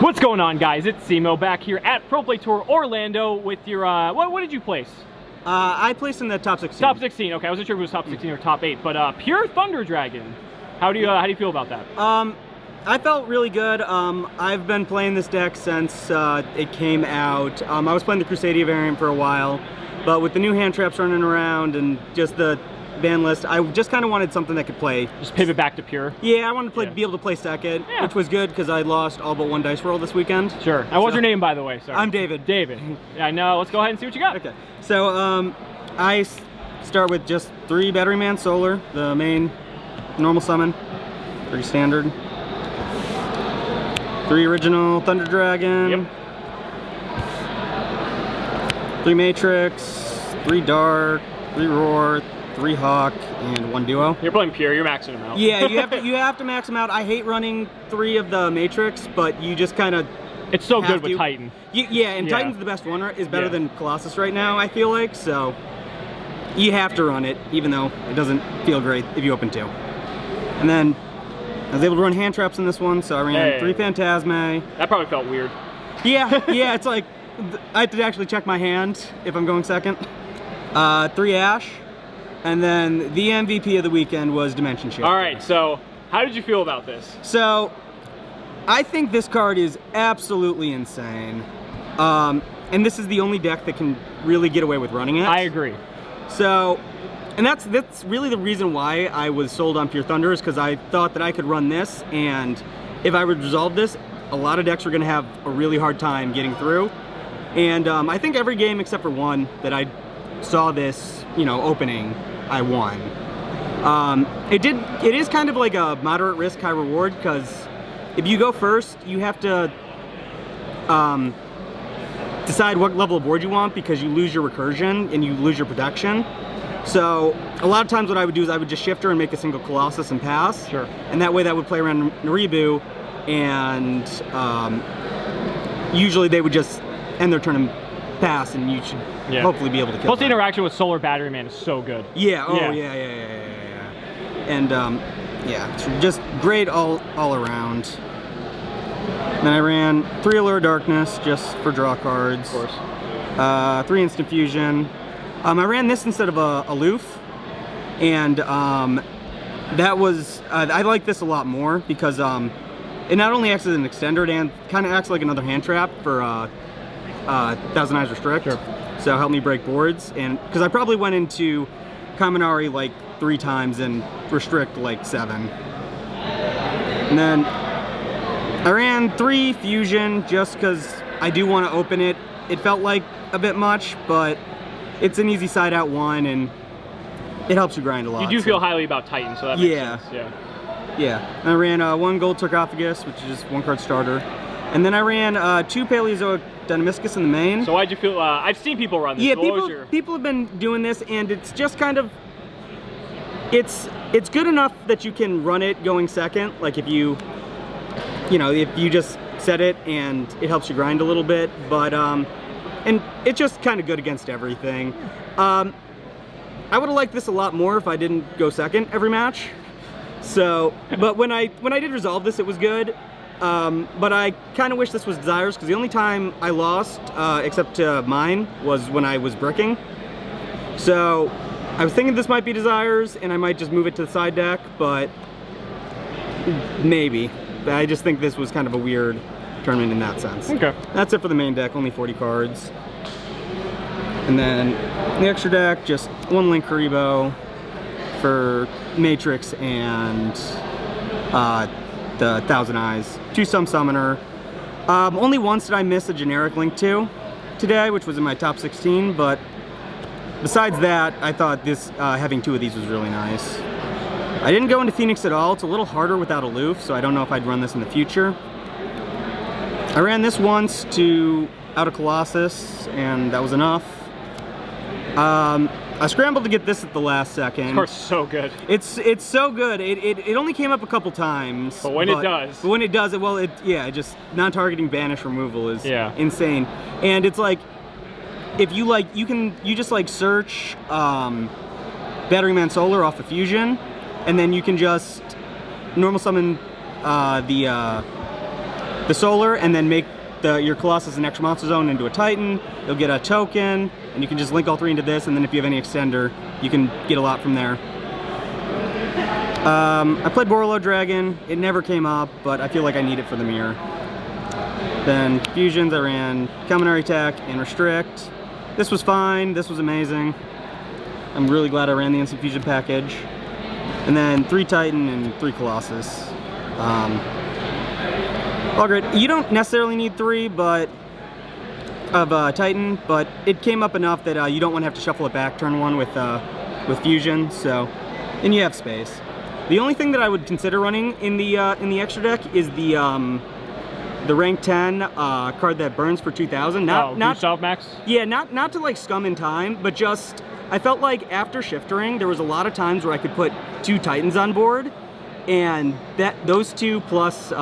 What's going on, guys? It's Cimo back here at Pro Play Tour Orlando with your, what did you place? I placed in the top 16. Top 16, okay. I wasn't sure if it was top 16 or top 8, but Pure Thunder Dragon. How do you feel about that? I felt really good. I've been playing this deck since it came out. I was playing the Crusadia variant for a while, but with the new hand traps running around and just the ban list, I just kind of wanted something that could play. Just pivot back to Pure? Yeah, I wanted to play, be able to play second, which was good because I lost all but one dice roll this weekend. Sure. Now, what's your name, by the way? Sorry. I'm David. David. Yeah, I know. Let's go ahead and see what you got. Okay. So, I start with just 3 Battery Man Solar, the main normal summon, pretty standard. 3 original Thunder Dragon. Yep. 3 Matrix, 3 Dark, 3 Roar, 3 Hawk, and 1 Duo. You're playing Pure, you're maxing them out. Yeah, you have to max them out. I hate running 3 of the Matrix, but you just kind of It's so good with Titan. Titan's the best one, is better than Colossus right now, I feel like, so you have to run it, even though it doesn't feel great if you open 2. And then I was able to run hand traps in this one, so I ran 3 Phantasme. That probably felt weird. Yeah, it's like, I have to actually check my hand if I'm going second. 3 Ash. And then the MVP of the weekend was Dimension Shift. All right, so how did you feel about this? So, I think this card is absolutely insane. And this is the only deck that can really get away with running it. I agree. So, and that's really the reason why I was sold on Pure Thunder, is because I thought that I could run this, and if I would resolve this, a lot of decks were going to have a really hard time getting through. And I think every game except for one that I saw this, opening, I won. It is kind of like a moderate risk, high reward, because if you go first, you have to decide what level of board you want, because you lose your recursion and you lose your protection. So a lot of times what I would do is I would just shift her and make a single Colossus and pass. Sure. And that way that would play around Naribu, and usually they would just end their turn and pass, and you should hopefully be able to kill Plus them. the interaction with Solar Battery Man is so good. Yeah, yeah. And it's just great all around. Then I ran 3 Allure Darkness just for draw cards. Of course. 3 Instant Fusion. I ran this instead of Aloof, and that was, I like this a lot more because it not only acts as an extender, and kind of acts like another hand trap for Thousand Eyes Restrict. Sure. So help me break boards, and because I probably went into Kaminari like 3 times and Restrict like 7. And then I ran 3 Fusion just because I do want to open it. It felt like a bit much, but it's an easy side out 1, and it helps you grind a lot. You do feel highly about Titan, so that makes sense. Yeah. And I ran 1 Gold Sarcophagus, which is just 1 card starter. And then I ran 2 Paleozoic Dynamiscus in the main. So why'd you feel, I've seen people run this. Yeah, people have been doing this, and it's just kind of, it's good enough that you can run it going second, like if you just set it and it helps you grind a little bit, but, and it's just kind of good against everything. I would have liked this a lot more if I didn't go second every match. So, but when I did resolve this, it was good. But I kind of wish this was Desires, because the only time I lost, except to mine, was when I was bricking. So I was thinking this might be Desires, and I might just move it to the side deck, but maybe. I just think this was kind of a weird tournament in that sense. Okay. That's it for the main deck, only 40 cards. And then the extra deck, just 1 Link Karibo for Matrix and the Thousand Eyes, 2 Summoner. Only once did I miss a generic Link 2 today, which was in my top 16, but besides that, I thought this having 2 of these was really nice. I didn't go into Phoenix at all. It's a little harder without Aloof, so I don't know if I'd run this in the future. I ran this once out of Colossus, and that was enough. I scrambled to get this at the last second. Of course, so good. It's so good. It only came up a couple times. But when it does, just non-targeting banish removal is insane. And it's like, if you you just search Battery Man Solar off of Fusion, and then you can just normal summon the the solar and then make your Colossus and extra monster zone into a Titan. You'll get a token, and you can just link all 3 into this, and then if you have any extender, you can get a lot from there. I played Borolo Dragon. It never came up, but I feel like I need it for the mirror. Then fusions, I ran Kaminari Attack and Restrict. This was fine, this was amazing. I'm really glad I ran the Instant Fusion package. And then 3 Titan and 3 Colossus. All great. You don't necessarily need 3 of Titan, but it came up enough that you don't want to have to shuffle it back turn 1 with fusion. So, and you have space. The only thing that I would consider running in the extra deck is the rank 10 card that burns for 2,000. Not Gustav Max. Yeah, not to like scum in time, but just I felt like after shiftering, there was a lot of times where I could put 2 Titans on board, and those 2 plus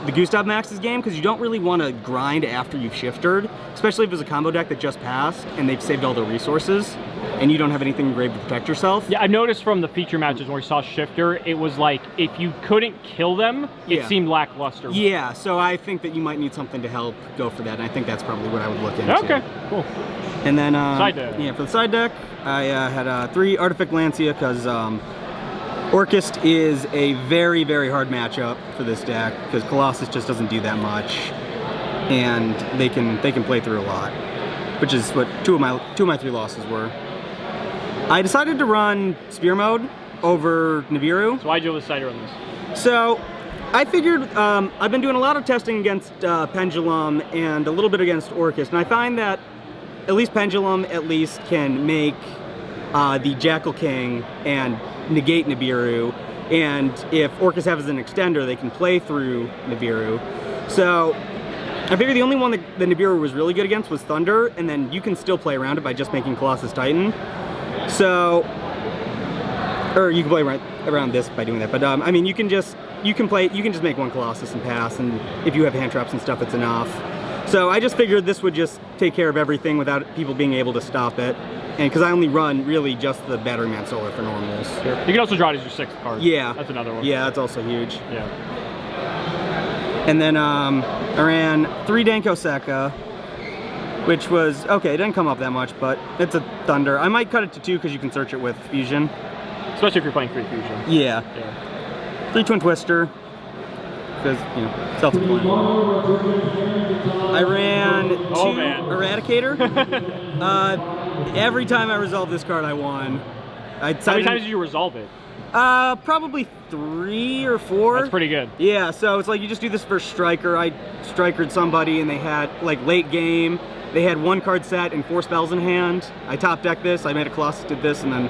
the Gustav Max's game, because you don't really want to grind after you've shifted, especially if it's a combo deck that just passed and they've saved all their resources and you don't have anything engraved to protect yourself. Yeah, I noticed from the feature matches where we saw Shifter, it was like if you couldn't kill them, it seemed lackluster. Yeah, so I think that you might need something to help go for that, and I think that's probably what I would look into. Okay, cool. And then side deck. Yeah, for the side deck, I had 3 Artifact Lancia because Orcust is a very, very hard matchup for this deck because Colossus just doesn't do that much, and they can play through a lot, which is what two of my 3 losses were. I decided to run Spear Mode over Nibiru. So why'd you decide to run this? So I figured I've been doing a lot of testing against Pendulum and a little bit against Orcust, and I find that at least Pendulum can make the Jackal King and negate Nibiru, and if Orcust has an extender, they can play through Nibiru. So I figured the only one that Nibiru was really good against was Thunder, and then you can still play around it by just making Colossus Titan. So, or you can play around this by doing that. But I mean, you can just make 1 Colossus and pass, and if you have hand traps and stuff, it's enough. So I just figured this would just take care of everything without people being able to stop it. And because I only run really just the Battery Man Solar for normals. Sure. You can also draw it as your 6th card. Yeah. That's another one. Yeah, that's also huge. Yeah. And then I ran 3 Danko Sekka, which was, okay, it didn't come up that much, but it's a Thunder. I might cut it to 2 because you can search it with Fusion. Especially if you're playing 3 Fusion. Yeah. 3 Twin Twister, because, you know, self-explanatory. I ran 2 Eradicator. Every time I resolved this card, I won. How many times did you resolve it? Probably 3 or 4. That's pretty good. Yeah, so it's like you just do this for Striker. I strikered somebody and they had, like, late game, they had 1 card set and 4 spells in hand. I top decked this, I made a Colossus, did this, and then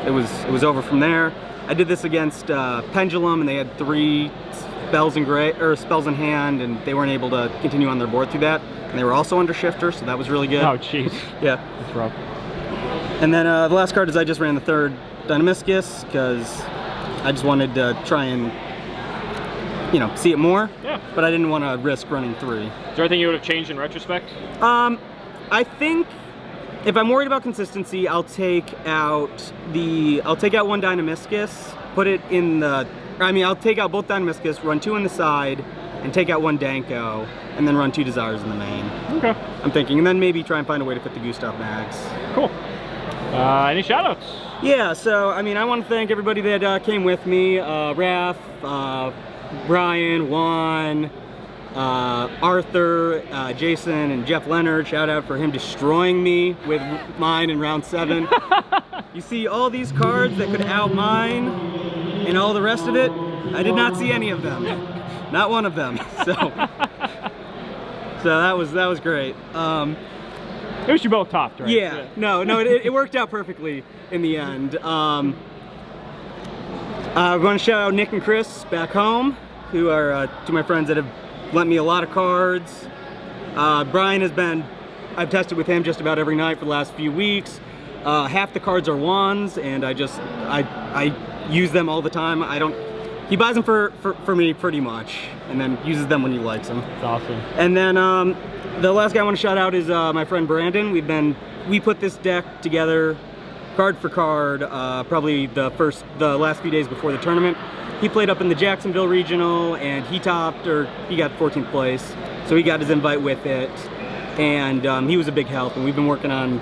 it was over from there. I did this against Pendulum, and they had 3 spells in hand, and they weren't able to continue on their board through that. And they were also under Shifter, so that was really good. Oh, jeez. Yeah. That's rough. And then the last card is I just ran the 3rd Dynamiscus because I just wanted to try and, you know, see it more. Yeah. But I didn't want to risk running 3. Is there anything you would have changed in retrospect? I think if I'm worried about consistency, I'll take out 1 Dynamiscus, put it in the, I'll take out both Dynamiscus, run 2 on the side, and take out 1 Danko, and then run 2 Desires in the main. Okay. I'm thinking, and then maybe try and find a way to fit the Gustav Max. Cool. Any shoutouts? Yeah, so, I want to thank everybody that came with me. Raph, Brian, Juan, Arthur, Jason, and Jeff Leonard. Shout out for him destroying me with mine in round 7. You see all these cards that could out mine and all the rest of it? I did not see any of them. Not one of them. So that was great. It was you both topped, right? Yeah. No, it worked out perfectly in the end. I want to shout out Nick and Chris back home, who are 2 of my friends that have lent me a lot of cards. Brian I've tested with him just about every night for the last few weeks. Half the cards are Juan's, and I use them all the time. He buys them for me pretty much, and then uses them when he likes them. That's awesome. And then the last guy I want to shout out is my friend Brandon. We put this deck together card for card, probably the last few days before the tournament. He played up in the Jacksonville regional, and he got 14th place, so he got his invite with it, and he was a big help. And we've been working on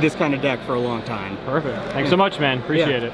this kind of deck for a long time. Perfect. Thanks so much, man. Appreciate it.